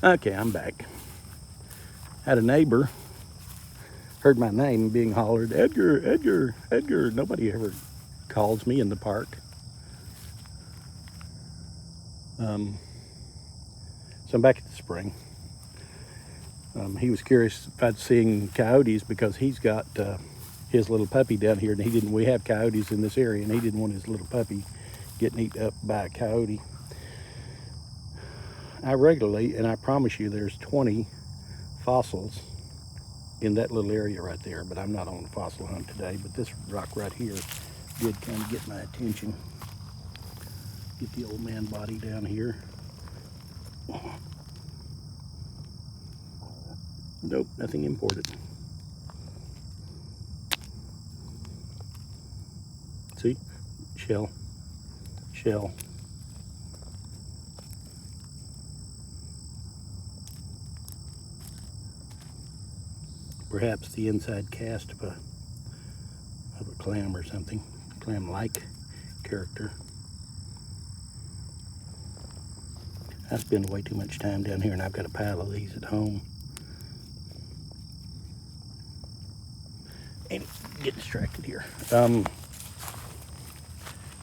Okay, I'm back. Had a neighbor, heard my name being hollered, Edgar, Edgar, Edgar. Nobody ever calls me in the park. So I'm back at the spring. He was curious if I'd seen coyotes because he's got his little puppy down here, and he didn't. We have coyotes in this area, and he didn't want his little puppy getting eaten up by a coyote. I regularly, and I promise you, there's 20 fossils in that little area right there, but I'm not on a fossil hunt today. But this rock right here did kind of get my attention. Get the old man body down here. Nope, nothing imported. See? Shell. Shell. Perhaps the inside cast of a clam or something. Clam-like character. I spend way too much time down here, and I've got a pile of these at home. And get distracted here.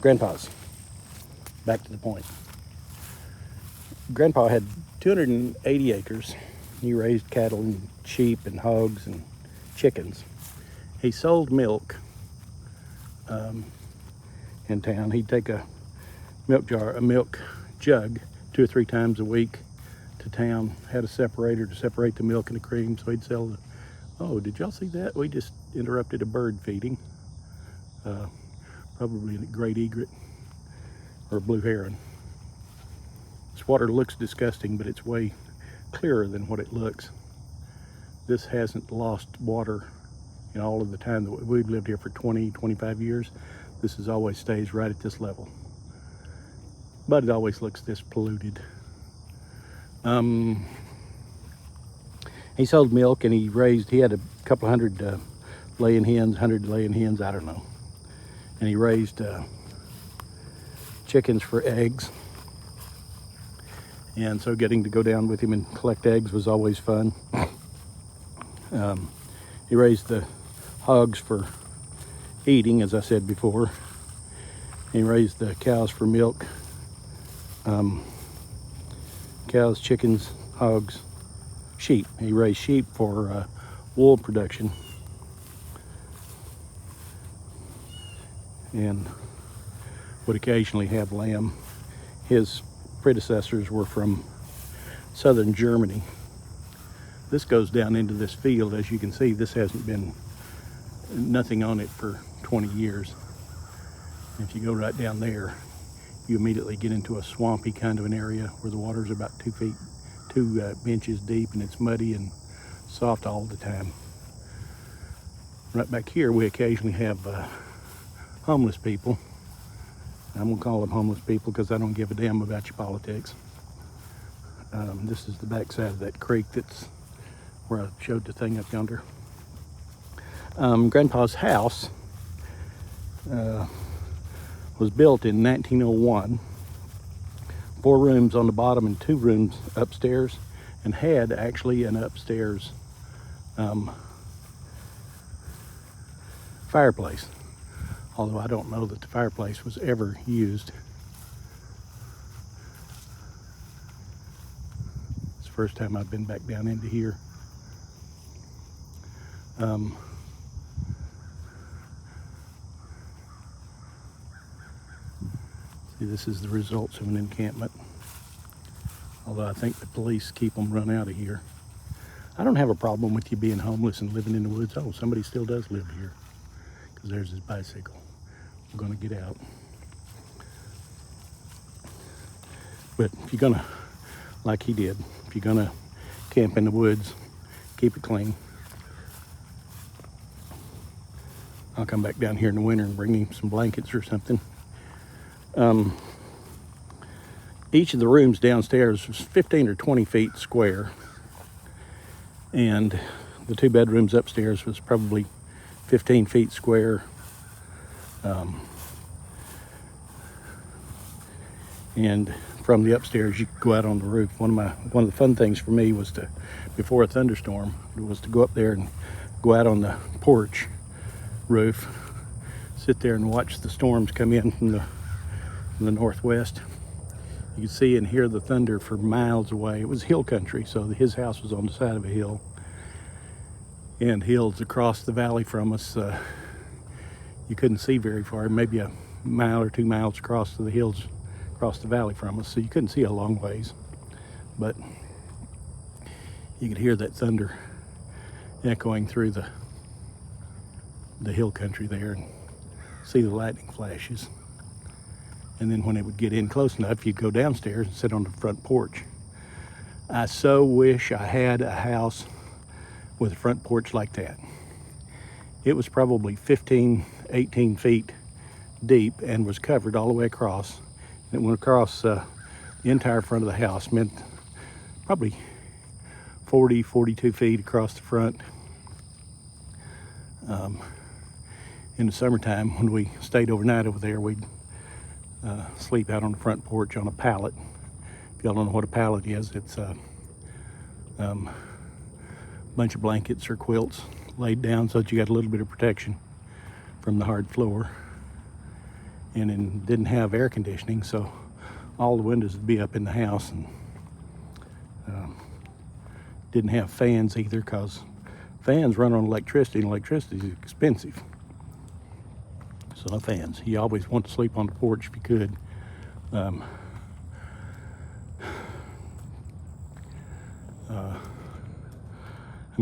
Grandpa's. Back to the point. Grandpa had 280 acres. He raised cattle and sheep and hogs and chickens. He sold milk in town. He'd take a milk jug 2 or 3 times a week to town. Had a separator to separate the milk and the cream, so he'd sell the. Oh, did y'all see that? We just interrupted a bird feeding. Probably a great egret or a blue heron. This water looks disgusting, but it's way clearer than what it looks. This hasn't lost water in all of the time that we've lived here for 20, 25 years. This has always stays right at this level. But it always looks this polluted. He sold milk, and he had a couple hundred laying hens, 100 laying hens, I don't know. And he raised chickens for eggs. And so getting to go down with him and collect eggs was always fun. He raised the hogs for eating, as I said before. He raised the cows for milk. Cows, chickens, hogs, sheep. He raised sheep for wool production. And would occasionally have lamb. His predecessors were from southern Germany. This goes down into this field. As you can see, this hasn't been nothing on it for 20 years. If you go right down there, you immediately get into a swampy kind of an area where the water's about 2 inches deep, and it's muddy and soft all the time. Right back here, we occasionally have homeless people. I'm gonna call them homeless people because I don't give a damn about your politics. This is the backside of that creek that's where I showed the thing up yonder. Grandpa's house was built in 1901. 4 rooms on the bottom and 2 rooms upstairs, and had actually an upstairs fireplace. Although I don't know that the fireplace was ever used. It's the first time I've been back down into here. See, this is the results of an encampment. Although I think the police keep them run out of here. I don't have a problem with you being homeless and living in the woods. Oh, somebody still does live here. Because there's his bicycle. We're gonna get out. But if you're gonna, like he did, if you're gonna camp in the woods, keep it clean. I'll come back down here in the winter and bring him some blankets or something. Each of the rooms downstairs was 15 or 20 feet square, and the 2 bedrooms upstairs was probably 15 feet square. And from the upstairs, you could go out on the roof. One of the fun things for me was to, before a thunderstorm, was to go up there and go out on the porch roof, sit there and watch the storms come in from the northwest. You could see and hear the thunder for miles away. It was hill country, so his house was on the side of a hill, and hills across the valley from us. You couldn't see very far, maybe a mile or 2 miles across the hills, across the valley from us, so you couldn't see a long ways. But you could hear that thunder echoing through the hill country there, and see the lightning flashes. And then when it would get in close enough, you'd go downstairs and sit on the front porch. I so wish I had a house with a front porch like that. It was probably 15, 18 feet deep and was covered all the way across. It went across the entire front of the house, meant probably 40, 42 feet across the front. In the summertime, when we stayed overnight over there, we'd sleep out on the front porch on a pallet. If y'all don't know what a pallet is, it's a bunch of blankets or quilts laid down so that you got a little bit of protection from the hard floor. And it didn't have air conditioning, so all the windows would be up in the house, and didn't have fans either, because fans run on electricity, and electricity is expensive. So no fans. You always want to sleep on the porch if you could. I'm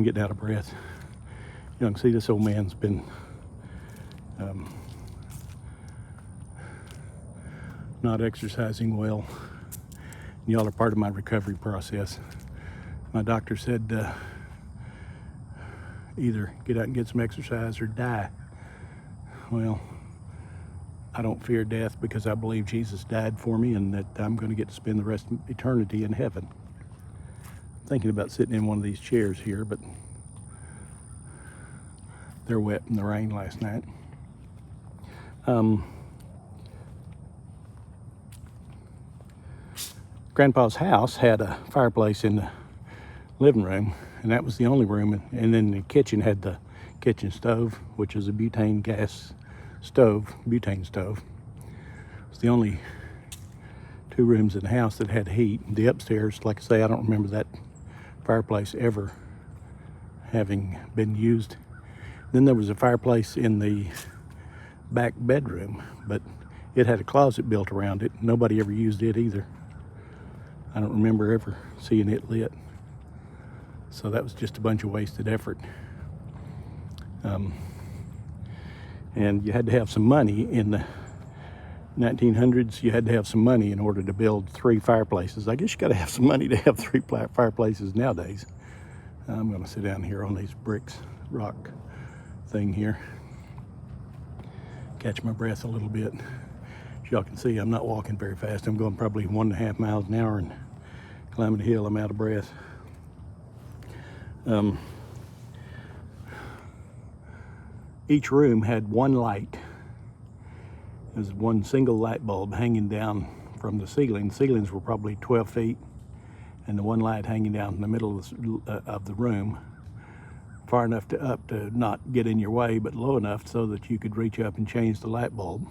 getting out of breath. You can see this old man's been not exercising well. Y'all are part of my recovery process. My doctor said either get out and get some exercise or die. Well, I don't fear death because I believe Jesus died for me and that I'm going to get to spend the rest of eternity in heaven. I'm thinking about sitting in one of these chairs here, but they're wet in the rain last night. Grandpa's house had a fireplace in the living room, and that was the only room. And then the kitchen had the kitchen stove, which is a butane stove. It's the only 2 rooms in the house that had heat. The upstairs, like I say, I don't remember that fireplace ever having been used. Then there was a fireplace in the back bedroom, but it had a closet built around it. Nobody ever used it either. I don't remember ever seeing it lit. So that was just a bunch of wasted effort. And you had to have some money in the 1900s. You had to have some money in order to build 3 fireplaces. I guess you got to have some money to have 3 fireplaces nowadays. I'm going to sit down here on these bricks, rock thing here. Catch my breath a little bit. As y'all can see, I'm not walking very fast. I'm going probably 1.5 miles an hour, and climbing a hill, I'm out of breath. Each room had one light. There was one single light bulb hanging down from the ceiling. The ceilings were probably 12 feet, and the one light hanging down in the middle of the room, far enough up to not get in your way, but low enough so that you could reach up and change the light bulb.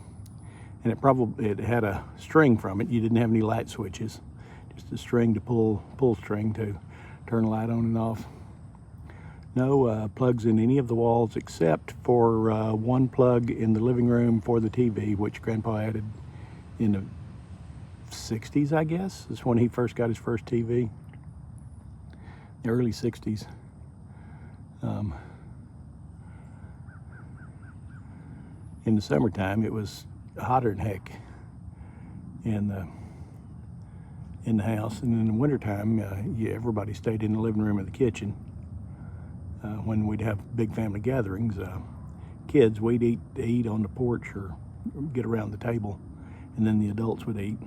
And it had a string from it. You didn't have any light switches, just a string to pull string to turn the light on and off. No plugs in any of the walls except for one plug in the living room for the TV, which Grandpa added in the 60s, I guess. Is when he first got his first TV. The early 60s. In the summertime, it was hotter than heck in the house, and in the wintertime, everybody stayed in the living room and the kitchen. When we'd have big family gatherings, kids, we'd eat on the porch or get around the table, and then the adults would eat.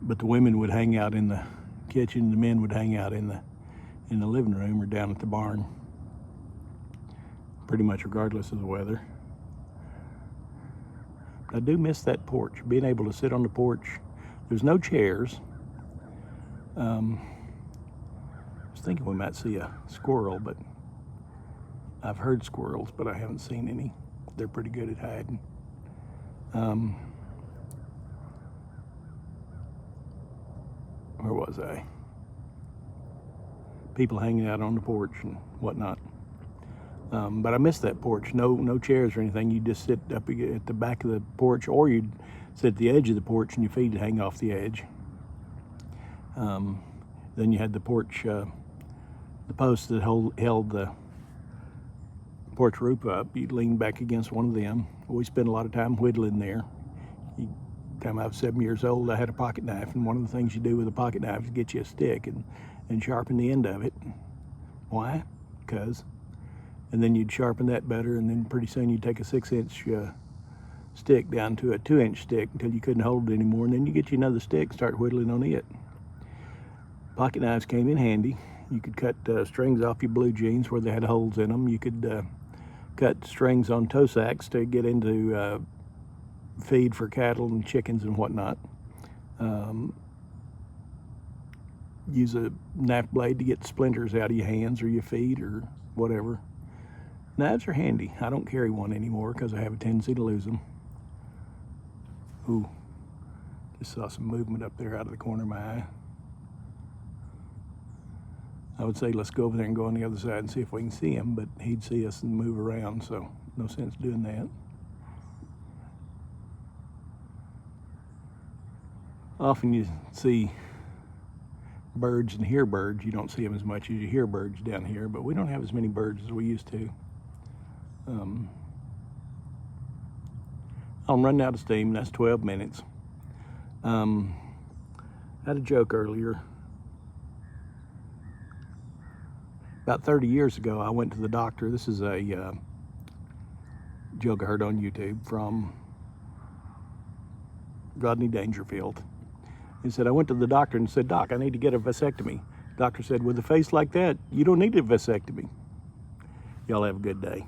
But the women would hang out in the kitchen, the men would hang out in the living room or down at the barn, pretty much regardless of the weather. I do miss that porch, being able to sit on the porch. There's no chairs. I was thinking we might see a squirrel, but I've heard squirrels, but I haven't seen any. They're pretty good at hiding. Where was I? People hanging out on the porch and whatnot. But I miss that porch. No chairs or anything. You just sit up at the back of the porch, or you'd sit at the edge of the porch and your feet would hang off the edge. Then you had the porch, the posts that held the porch roof up. You'd lean back against one of them. We spent a lot of time whittling there. The time I was 7 years old, I had a pocket knife, and one of the things you do with a pocket knife is get you a stick and sharpen the end of it. Why? Because. And then you'd sharpen that better, and then pretty soon you'd take a 6-inch stick down to a 2-inch stick until you couldn't hold it anymore, and then you get you another stick and start whittling on it. Pocket knives came in handy. You could cut strings off your blue jeans where they had holes in them. You could cut strings on toe sacks to get into feed for cattle and chickens and whatnot. Use a knife blade to get splinters out of your hands or your feet or whatever. Knives are handy. I don't carry one anymore because I have a tendency to lose them. Ooh, just saw some movement up there out of the corner of my eye. I would say let's go over there and go on the other side and see if we can see him, but he'd see us and move around, so no sense doing that. Often you see birds and hear birds. You don't see them as much as you hear birds down here, but we don't have as many birds as we used to. I'm running out of steam. That's 12 minutes. I had a joke earlier. About 30 years ago, I went to the doctor. This is a joke I heard on YouTube from Rodney Dangerfield. He said, I went to the doctor and said, Doc, I need to get a vasectomy. Doctor said, with a face like that, you don't need a vasectomy. Y'all have a good day.